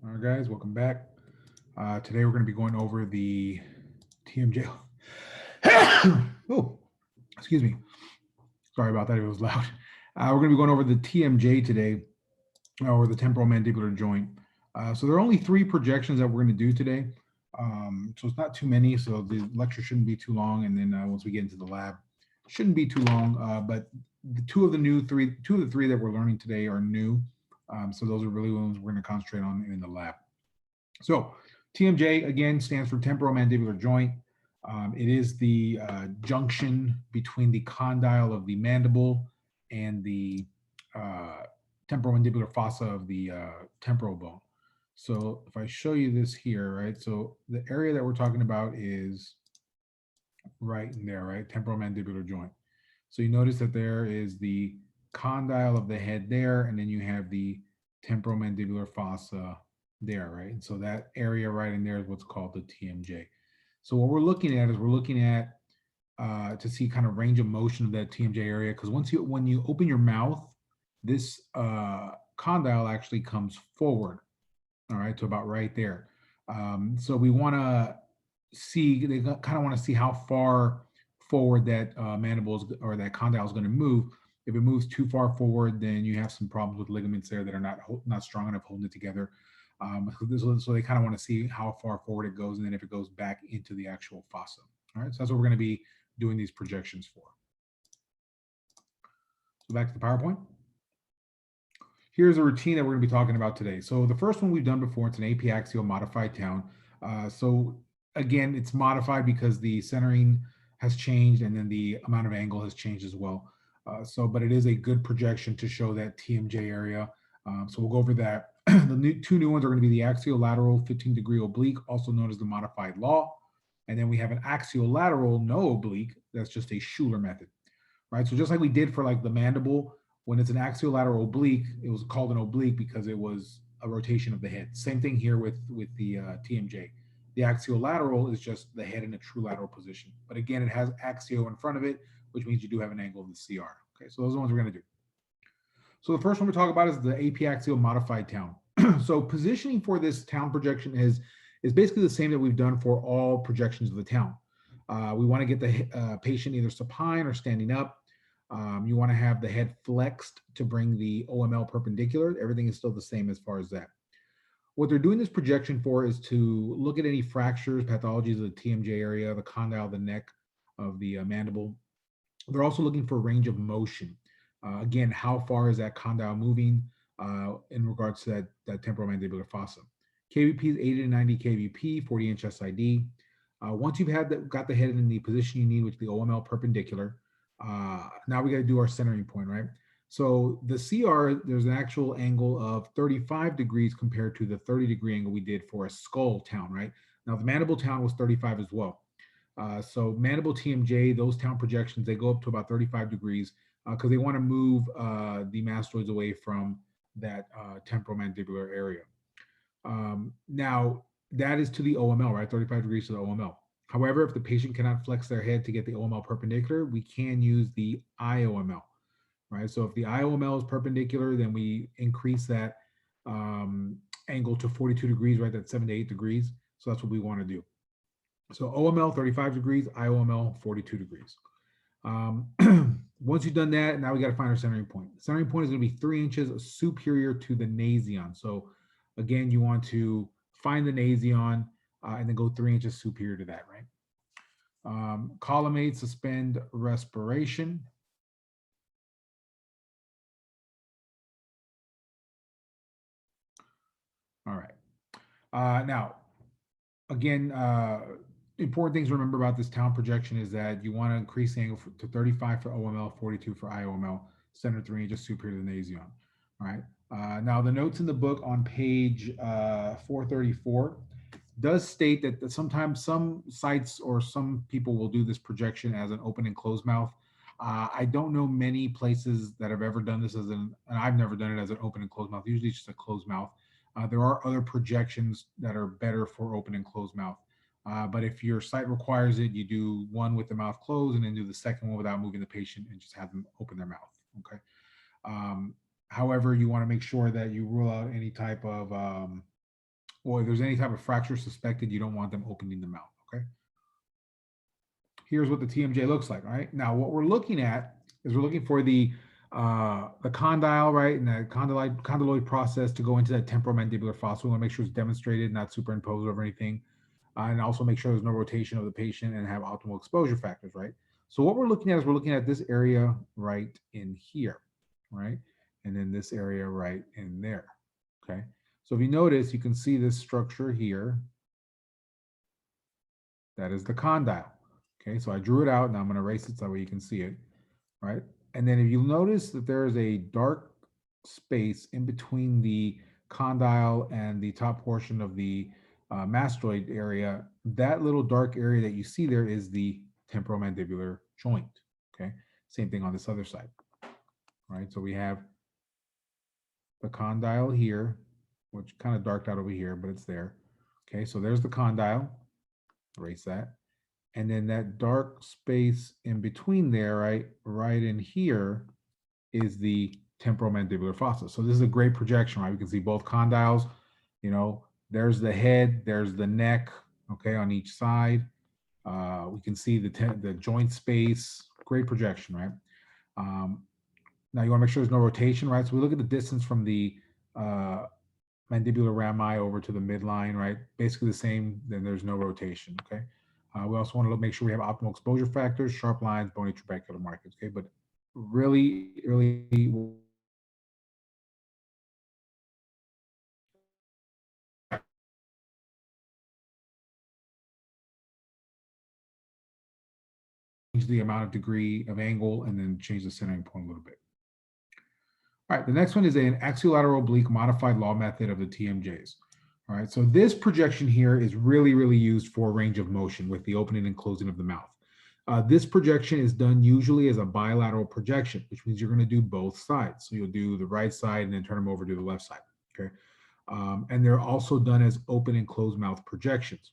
All right, guys, welcome back. Today we're going to be going over the TMJ. Oh, excuse me. Sorry about that. It was loud. We're going to be going over the TMJ today, or the temporal mandibular joint. So there are only three projections that we're going to do today. So it's not too many. So the lecture shouldn't be too long. And then once we get into the lab, shouldn't be too long. But the two of the three that we're learning today are new. So those are really ones we're going to concentrate on in the lab. So TMJ again stands for temporomandibular joint. It is the junction between the condyle of the mandible and the uh, temporomandibular fossa of the temporal bone. So if I show you this here, right? So the area that we're talking about is right in there, right? Temporomandibular joint. So you notice that there is the condyle of the head there, and then you have the temporomandibular fossa there, right? And so that area right in there is what's called the TMJ. So what we're looking at is we're looking at to see kind of range of motion of that TMJ area, because when you open your mouth, this condyle actually comes forward, all right, to about right there. So we want to see, they kind of want to see how far forward that mandibles or that condyle is going to move. If it moves too far forward, then you have some problems with ligaments there that are not strong enough holding it together. So they kind of want to see how far forward it goes, and then if it goes back into the actual fossa. All right, so that's what we're going to be doing these projections for. So back to the PowerPoint. Here's a routine that we're going to be talking about today. So the first one we've done before, it's an AP axial modified town. So again, it's modified because the centering has changed and then the amount of angle has changed as well. But it is a good projection to show that TMJ area. So we'll go over that. Two new ones are going to be the axial lateral 15-degree oblique, also known as the modified law. And then we have an axial lateral no oblique. That's just a Schuler method, right? So just like we did for like the mandible, when it's an axiolateral oblique, it was called an oblique because it was a rotation of the head. Same thing here with the TMJ. The axiolateral is just the head in a true lateral position. But again, it has axio in front of it, which means you do have an angle in the CR. Okay, so those are the ones we're going to do. So the first one we talk about is the AP axial modified town. So positioning for this town projection is basically the same that we've done for all projections of the town. We want to get the patient either supine or standing up. You want to have the head flexed to bring the OML perpendicular. Everything is still the same as far as that. What they're doing this projection for is to look at any fractures, pathologies of the TMJ area, the condyle, the neck of the mandible. They're also looking for range of motion. Again, how far is that condyle moving in regards to that temporomandibular fossa? KVP is 80 to 90 KVP, 40-inch SID. Once you've got the head in the position you need, which is the OML perpendicular, now we got to do our centering point, right? So the CR, there's an actual angle of 35 degrees compared to the 30-degree angle we did for a skull town, right? Now the mandible town was 35 as well. So mandible TMJ, those town projections, they go up to about 35 degrees because they want to move the mastoids away from that temporomandibular area. Now, that is to the OML, right? 35 degrees to the OML. However, if the patient cannot flex their head to get the OML perpendicular, we can use the IOML, right? So if the IOML is perpendicular, then we increase that angle to 42 degrees, right? That's 7 to 8 degrees. So that's what we want to do. So OML 35 degrees, IOML 42 degrees. Once you've done that, now we got to find our centering point. The centering point is going to be 3 inches superior to the nasion. So again, you want to find the nasion and then go 3 inches superior to that, right? Collimate, suspend respiration. All right. Now, again, important things to remember about this town projection is that you want to increase the angle to 35 for OML, 42 for IOML, center 3 inches superior to the nasion. All right. Now, the notes in the book on page 434 does state that sometimes some sites or some people will do this projection as an open and closed mouth. I don't know many places that have ever done this and I've never done it as an open and closed mouth. Usually it's just a closed mouth. There are other projections that are better for open and closed mouth. But if your site requires it, you do one with the mouth closed and then do the second one without moving the patient and just have them open their mouth. Okay. Um, However, you want to make sure that you rule out any type of or if there's any type of fracture suspected, you don't want them opening the mouth. Okay. Here's what the TMJ looks like. All right. Now, what we're looking at is we're looking for the condyle, right, and the condyloid process to go into that temporomandibular fossa. We want to make sure it's demonstrated, not superimposed over anything, and also make sure there's no rotation of the patient and have optimal exposure factors, right? So what we're looking at is we're looking at this area right in here, right, and then this area right in there. Okay. So if you notice, you can see this structure here. That is the condyle. Okay, so I drew it out. Now I'm going to erase it so that way you can see it, right? And then if you notice that there is a dark space in between the condyle and the top portion of the mastoid area, that little dark area that you see there is the temporomandibular joint. Okay, same thing on this other side, right? So we have the condyle here, which kind of darked out over here, but it's there. Okay, so there's the condyle. Erase that. And then that dark space in between there, right in here, is the temporomandibular fossa. So this is a great projection, right? We can see both condyles. You know, there's the head, there's the neck, okay, on each side. We can see the joint space. Great projection, right? Now you want to make sure there's no rotation, right? So we look at the distance from the mandibular rami over to the midline, right? Basically the same, then there's no rotation, okay? We also want to make sure we have optimal exposure factors, sharp lines, bony trabecular markings, okay? But really, really change the amount of degree of angle and then change the centering point a little bit. All right, the next one is an axiolateral oblique modified law method of the TMJs. All right, so this projection here is really, really used for range of motion with the opening and closing of the mouth. This projection is done usually as a bilateral projection, which means you're going to do both sides. So you'll do the right side and then turn them over to the left side. Okay, and they're also done as open and closed mouth projections,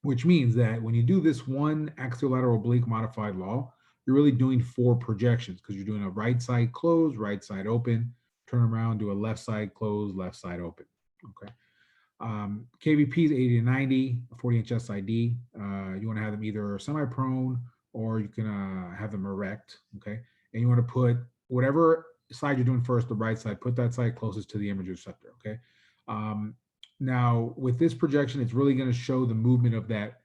which means that when you do this one axiolateral oblique modified law, you're really doing 4 projections because you're doing a right side closed, right side open, turn around, do a left side closed, left side open. Okay. KVP is 80 to 90, 40-inch SID. You want to have them either semi-prone or you can have them erect. Okay. And you want to put whatever side you're doing first, the right side, put that side closest to the image receptor. Okay. Now, with this projection, it's really going to show the movement of that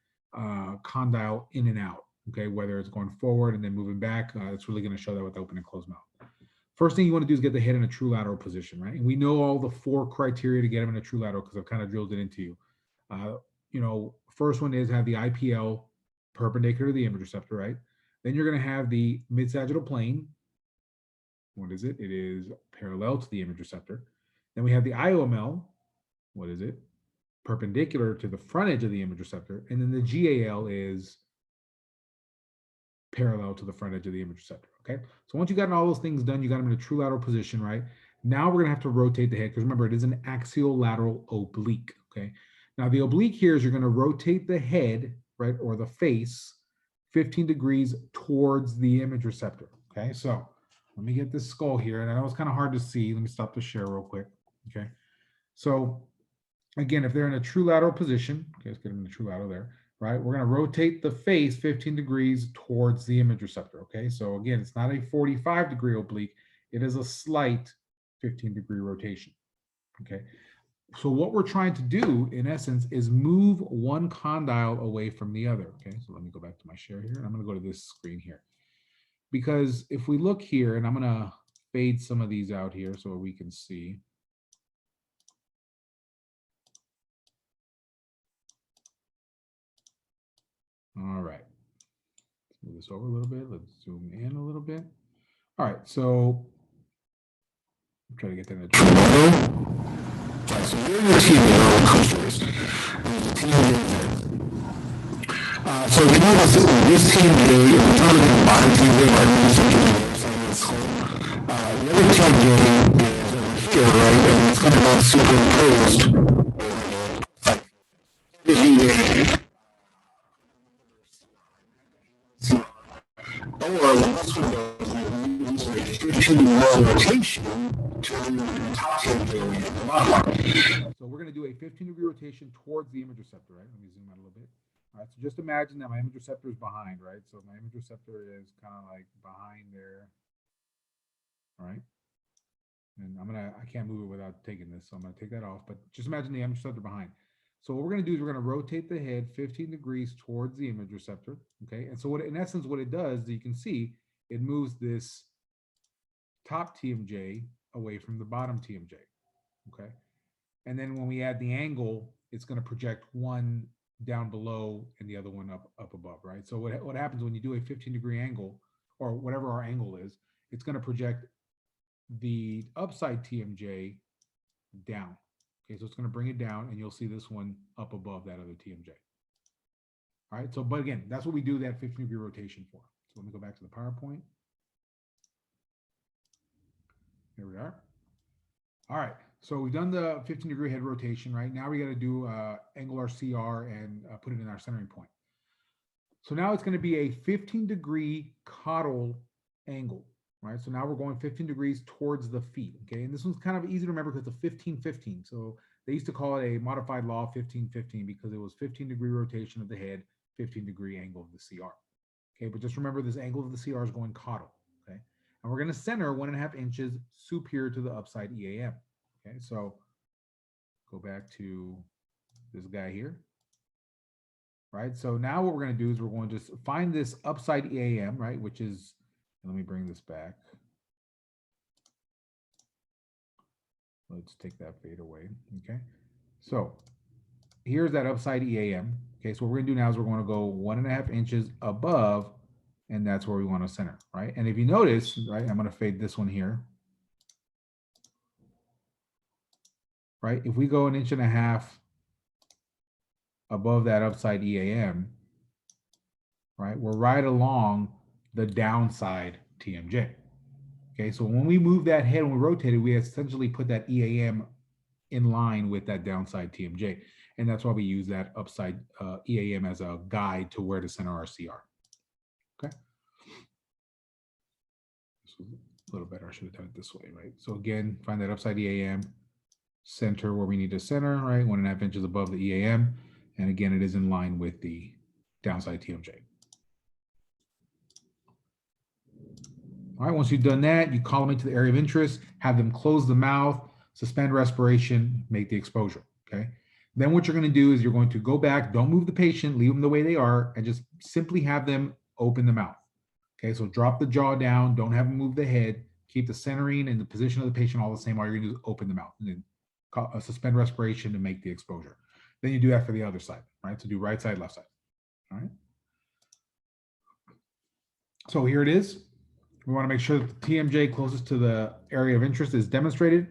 condyle in and out, okay, whether it's going forward and then moving back. It's really going to show that with open and closed mouth. First thing you want to do is get the head in a true lateral position, right? And we know all the 4 criteria to get them in a true lateral because I've kind of drilled it into you. First one is have the IPL perpendicular to the image receptor, right? Then you're going to have the mid-sagittal plane. What is it? It is parallel to the image receptor. Then we have the IOML. What is it? Perpendicular to the front edge of the image receptor. And then the GAL is parallel to the front edge of the image receptor, okay? So once you got all those things done, you got them in a true lateral position, right? Now we're gonna have to rotate the head because remember, it is an axial lateral oblique, okay? Now the oblique here is you're gonna rotate the head, right, or the face 15 degrees towards the image receptor, okay? So let me get this skull here, and I know it's kind of hard to see. Let me stop the share real quick, okay? So again, if they're in a true lateral position, okay, let's get them in the true lateral there, right? We're going to rotate the face 15 degrees towards the image receptor, okay? So again, it's not a 45-degree oblique. It is a slight 15-degree rotation, okay? So what we're trying to do, in essence, is move one condyle away from the other, okay? So let me go back to my share here. And I'm going to go to this screen here. Because if we look here, and I'm going to fade some of these out here so we can see. All right. Let's move this over a little bit. Let's zoom in a little bit. All right, so I'm trying to get that in the so we're in the TMJ countries. So we know that this TMJ is a ton of body TMJ, the other TMJ is over here, right? And it's kind of all superimposed. 1 rotation to the top TMJ modify. So we're going to do a 15-degree rotation towards the image receptor, right? Let me zoom out a little bit. All right, so just imagine that my image receptor is behind, right? So my image receptor is kind of like behind there, all right? And I can't move it without taking this, so I'm gonna take that off, but just imagine the image receptor behind. So what we're gonna do is we're gonna rotate the head 15 degrees towards the image receptor, okay? And so what, in essence, what it does, you can see, it moves this top TMJ away from the bottom TMJ, okay? And then when we add the angle, it's gonna project one down below and the other one up above, right? So what happens when you do a 15-degree angle, or whatever our angle is, it's gonna project the upside TMJ down. Okay, so it's going to bring it down, and you'll see this one up above that other TMJ. All right, so, but again, that's what we do that 15-degree rotation for. So let me go back to the PowerPoint. Here we are. All right, so we've done the 15-degree head rotation, right? Now we got to do angle our CR and put it in our centering point. So now it's going to be a 15-degree caudal angle. Right, so now we're going 15 degrees towards the feet, okay? And this one's kind of easy to remember because it's a 15-15. So they used to call it a modified law 15-15 because it was 15-degree rotation of the head, 15-degree angle of the CR. Okay, but just remember this angle of the CR is going caudal, okay? And we're gonna center 1.5 inches superior to the upside EAM, okay? So go back to this guy here, right? So now what we're gonna do is we're going to just find this upside EAM, right? Which is, let me bring this back. Let's take that fade away, okay? So here's that upside EAM. Okay, so what we're gonna do now is we're gonna go 1.5 inches above, and that's where we wanna center, right? And if you notice, right, I'm gonna fade this one here. Right, if we go 1.5 inches above that upside EAM, right, we're right along the downside TMJ. Okay, so when we move that head, when we rotate it, we essentially put that EAM in line with that downside TMJ. And that's why we use that upside EAM as a guide to where to center our CR. Okay. This was a little better. I should have done it this way, right? So again, find that upside EAM, center where we need to center, right? 1.5 inches above the EAM. And again, it is in line with the downside TMJ. All right, once you've done that, you call them into the area of interest, have them close the mouth, suspend respiration, make the exposure, okay? Then what you're gonna do is you're going to go back, don't move the patient, leave them the way they are, and just simply have them open the mouth, okay? So drop the jaw down, don't have them move the head, keep the centering and the position of the patient all the same. All you're gonna do is open the mouth and then suspend respiration to make the exposure. Then you do that for the other side, right? So do right side, left side, all right? So here it is. We want to make sure that the TMJ closest to the area of interest is demonstrated.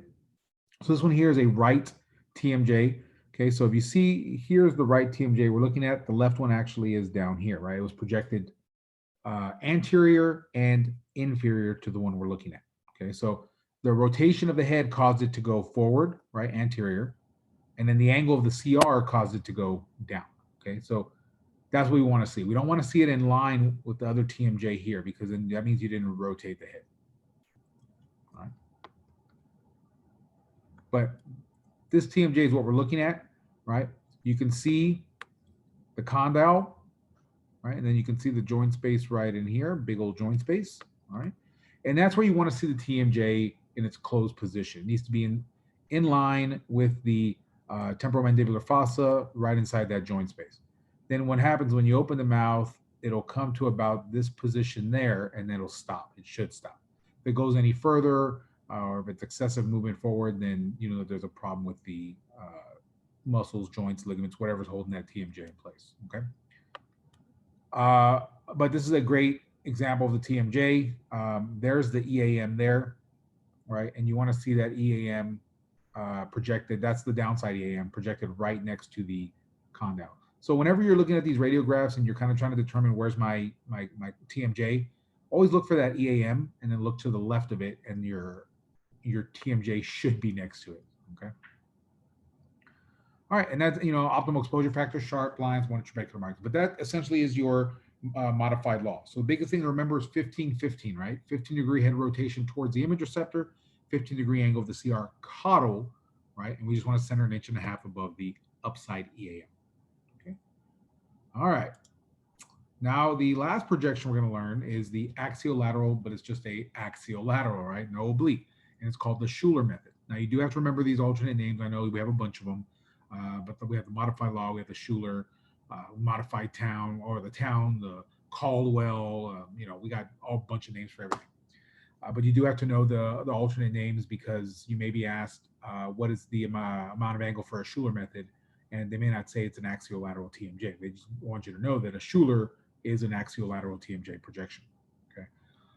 So this one here is a right TMJ. Okay, so if you see, here's the right TMJ we're looking at. The left one actually is down here, right? It was projected anterior and inferior to the one we're looking at. Okay, so the rotation of the head caused it to go forward, right, anterior, and then the angle of the CR caused it to go down. Okay, so that's what we want to see. We don't want to see it in line with the other TMJ here because then that means you didn't rotate the head. All right. But this TMJ is what we're looking at, right? You can see the condyle, right? And then you can see the joint space right in here, big old joint space, all right? And that's where you want to see the TMJ in its closed position. It needs to be in line with the temporomandibular fossa right inside that joint space. Then what happens when you open the mouth, it'll come to about this position there and then it'll stop. It should stop. If it goes any further or if it's excessive movement forward, then you know there's a problem with the muscles, joints, ligaments, whatever's holding that TMJ in place, okay? But this is a great example of the TMJ. There's the EAM there, right? And you want to see that EAM projected. That's the downside EAM projected right next to the condyle. So whenever you're looking at these radiographs and you're kind of trying to determine where's my TMJ, always look for that EAM and then look to the left of it, and your TMJ should be next to it. Okay. All right, and that's optimal exposure factor, sharp lines, 1 trabecular marks. But that essentially is your modified law. So the biggest thing to remember is 15-15, right? 15-degree head rotation towards the image receptor, 15-degree angle of the CR caudal, right? And we just want to center 1.5 inches above the upside EAM. Okay. All right. Now, the last projection we're going to learn is the axiolateral, but it's just a axiolateral, right? No oblique. And it's called the Schuler method. Now, you do have to remember these alternate names. I know we have a bunch of them, but we have the modified law, we have the Schuler, modified town, or the town, the Caldwell. We got a bunch of names for everything. But you do have to know the alternate names because you may be asked what is the amount of angle for a Schuler method, and they may not say it's an axiolateral TMJ. They just want you to know that a Schuler is an axiolateral TMJ projection. Okay,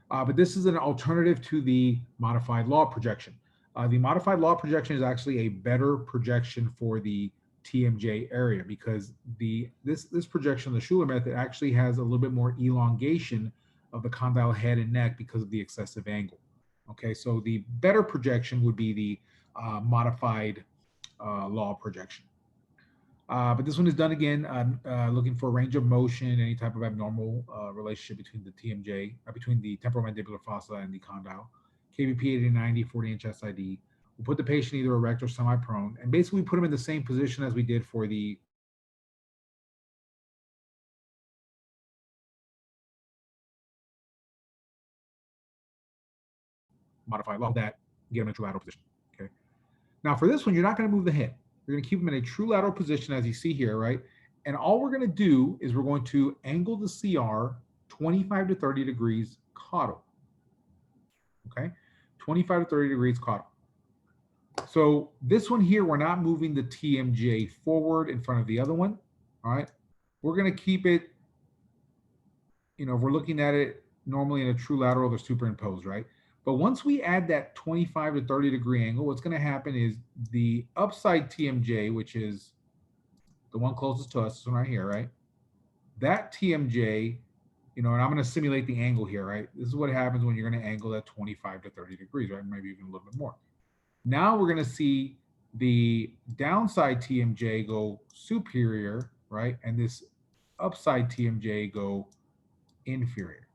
but this is an alternative to the modified law projection. The modified law projection is actually a better projection for the TMJ area because this projection, the Schuler method, actually has a little bit more elongation of the condyle head and neck because of the excessive angle. Okay, so the better projection would be the modified law projection. But this one is done again, looking for range of motion, any type of abnormal relationship between the TMJ, between the temporomandibular fossa and the condyle. KVP 80-90, 40-inch SID. We'll put the patient either erect or semi-prone, and basically put them in the same position as we did for the modified law that get them in a true lateral position. Okay. Now for this one, you're not going to move the head. You're going to keep them in a true lateral position as you see here, right? And all we're going to do is we're going to angle the CR 25 to 30 degrees caudal. Okay, 25 to 30 degrees caudal. So this one here, we're not moving the TMJ forward in front of the other one. All right, we're going to keep it, if we're looking at it normally in a true lateral, they're superimposed, right? But once we add that 25 to 30 degree angle, what's going to happen is the upside TMJ, which is the one closest to us, this one right here, right? That TMJ, and I'm going to simulate the angle here, right? This is what happens when you're going to angle that 25 to 30 degrees, right? Maybe even a little bit more. Now we're going to see the downside TMJ go superior, right? And this upside TMJ go inferior.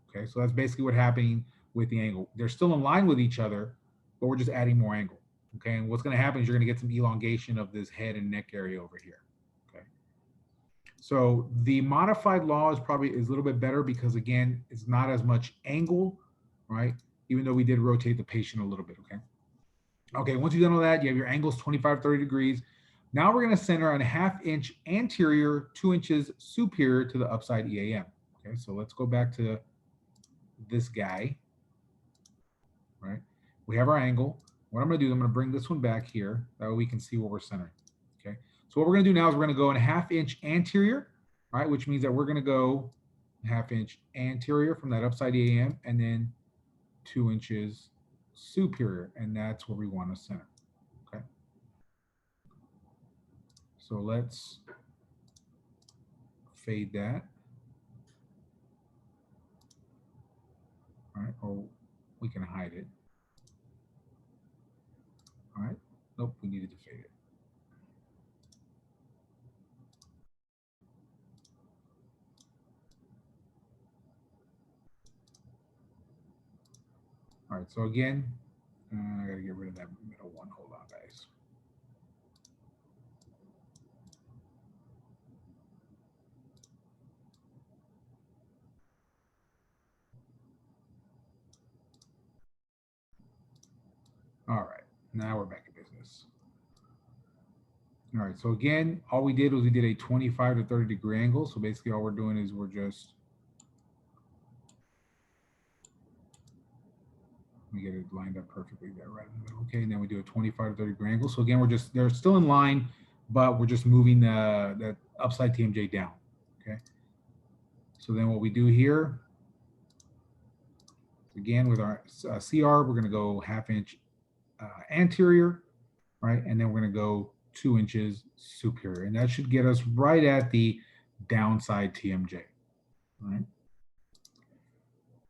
Okay, so that's basically what's happening with the angle. They're still in line with each other, but we're just adding more angle. Okay, and what's going to happen is you're going to get some elongation of this head and neck area over here. Okay, so the modified law is a little bit better because again, it's not as much angle, right? Even though we did rotate the patient a little bit. Okay. Okay, once you've done all that, you have your angles 25, 30 degrees. Now we're going to center on 1/2 inch anterior, 2 inches superior to the upside EAM. Okay, so let's go back to this guy, right? We have our angle. What I'm going to do is I'm going to bring this one back here. That way we can see where we're centering. Okay, so what we're going to do now is we're going to go in 1/2 inch anterior, right? Which means that we're going to go 1/2 inch anterior from that upside EAM and then 2 inches superior, and that's where we want to center. Okay, so let's fade that. All right, or we can hide it. All right, nope, we needed to fade it. All right, so again, I gotta get rid of that middle one. Hold on, guys. All right, now we're back in business. All right, so again, all we did was we did a 25 to 30 degree angle. So basically all we're doing is we're just, we get it lined up perfectly there right in the middle. Okay, and then we do a 25 to 30 degree angle. So again, they're still in line, but we're just moving the upside TMJ down. Okay, so then what we do here, again with our CR, we're gonna go 1/2 inch anterior, right? And then we're gonna go 2 inches superior. And that should get us right at the downside TMJ, right?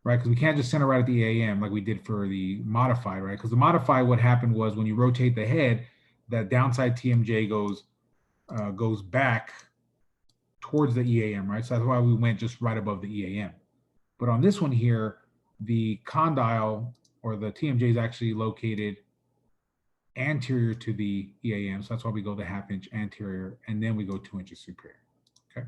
Right, because we can't just center right at the AM like we did for the modified, right? Because the modified, what happened was when you rotate the head, that downside TMJ goes back towards the EAM, right? So that's why we went just right above the EAM. But on this one here, the condyle or the TMJ is actually located anterior to the EAM. So that's why we go the ½ inch anterior and then we go 2 inches superior. Okay.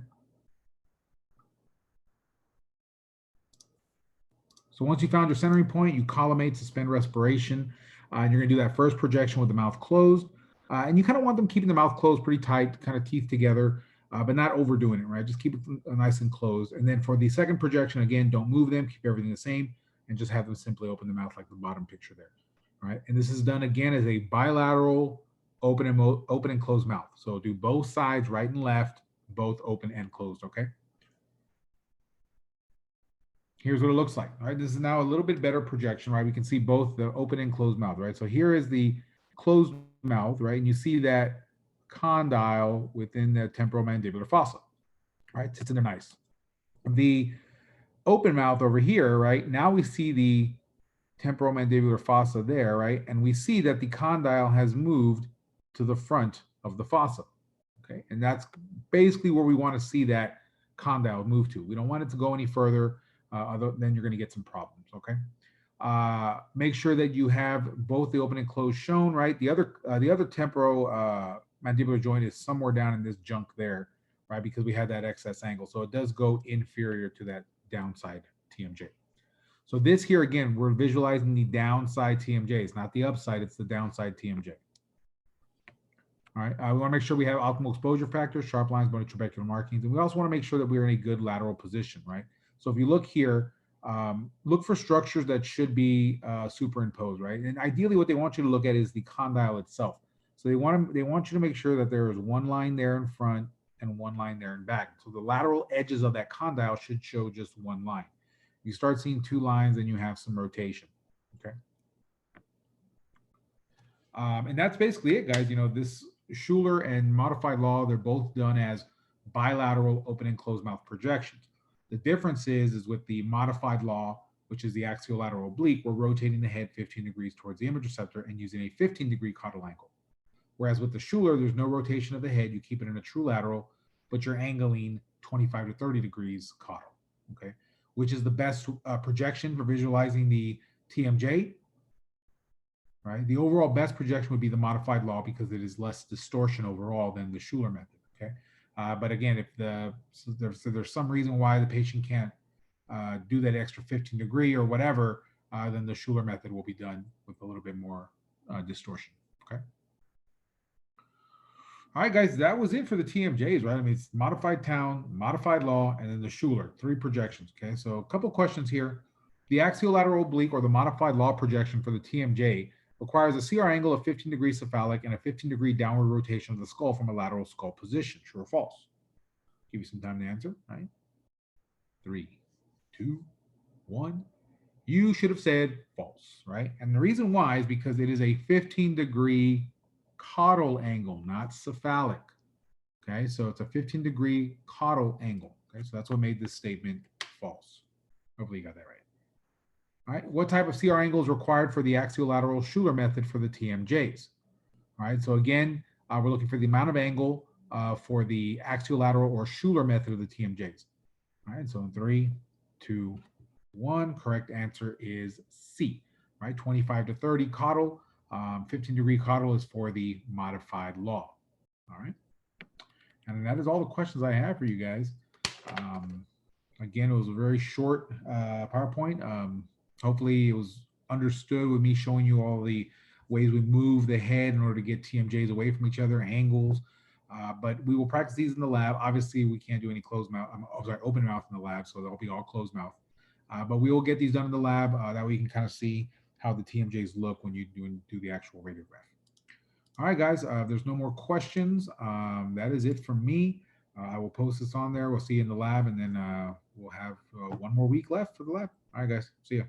So once you found your centering point, you collimate, suspend respiration, and you're going to do that first projection with the mouth closed. And you kind of want them keeping the mouth closed pretty tight, kind of teeth together, but not overdoing it, right? Just keep it nice and closed. And then for the second projection, again, don't move them, keep everything the same, and just have them simply open the mouth like the bottom picture there, right? And this is done again as a bilateral open and closed mouth. So do both sides, right and left, both open and closed, okay? Here's what it looks like. All right, this is now a little bit better projection, right? We can see both the open and closed mouth, right? So here is the closed mouth, right? And you see that condyle within the temporomandibular fossa, right? Sits in there nice. The open mouth over here, right? Now we see the temporomandibular fossa there, right? And we see that the condyle has moved to the front of the fossa, okay? And that's basically where we want to see that condyle move to. We don't want it to go any further, then you're going to get some problems, okay? Make sure that you have both the open and closed shown, right? The other temporal mandibular joint is somewhere down in this junk there, right? Because we had that excess angle. So it does go inferior to that downside TMJ. So this here, again, we're visualizing the downside TMJ. It's not the upside, it's the downside TMJ. All right, we want to make sure we have optimal exposure factors, sharp lines, bony trabecular markings, and we also want to make sure that we're in a good lateral position, right? So if you look here, look for structures that should be superimposed, right? And ideally, what they want you to look at is the condyle itself. So they want you to make sure that there is one line there in front and one line there in back. So the lateral edges of that condyle should show just one line. You start seeing two lines, and you have some rotation. Okay. And that's basically it, guys. You know, this Schuler and modified law, they're both done as bilateral open and closed mouth projections. The difference is with the modified law, which is the axiolateral oblique, we're rotating the head 15 degrees towards the image receptor and using a 15-degree caudal angle. Whereas with the Schuler, there's no rotation of the head. You keep it in a true lateral, but you're angling 25 to 30 degrees caudal, okay? Which is the best projection for visualizing the TMJ, right? The overall best projection would be the modified law because it is less distortion overall than the Schuler method, okay? But again, if there's some reason why the patient can't do that extra 15 degree or whatever, then the Schuler method will be done with a little bit more distortion, okay? All right, guys, that was it for the TMJs, right? I mean, it's modified town, modified law, and then the Schuler, 3 projections, okay? So a couple questions here. The axiolateral oblique or the modified law projection for the TMJ requires a CR angle of 15 degrees cephalic and a 15-degree downward rotation of the skull from a lateral skull position. True or false? Give you some time to answer, right? 3, 2, 1. You should have said false, right? And the reason why is because it is a 15-degree caudal angle, not cephalic. Okay, so it's a 15-degree caudal angle. Okay, so that's what made this statement false. Hopefully you got that right. All right, what type of CR angle is required for the axiolateral Schuler method for the TMJs? All right, so again, we're looking for the amount of angle for the axiolateral or Schuler method of the TMJs. All right, so in 3, 2, 1, correct answer is C, right? 25 to 30 caudal, 15-degree caudal is for the modified law. All right, and that is all the questions I have for you guys. Again, it was a very short PowerPoint. Hopefully it was understood with me showing you all the ways we move the head in order to get TMJs away from each other, angles. But we will practice these in the lab. Obviously, we can't do any closed mouth, open mouth in the lab, so they'll be all closed mouth. But we will get these done in the lab. That way you can kind of see how the TMJs look when you do the actual radiograph. All right, guys, there's no more questions. That is it from me. I will post this on there. We'll see you in the lab, and then we'll have 1 more week left for the lab. All right, guys, see ya.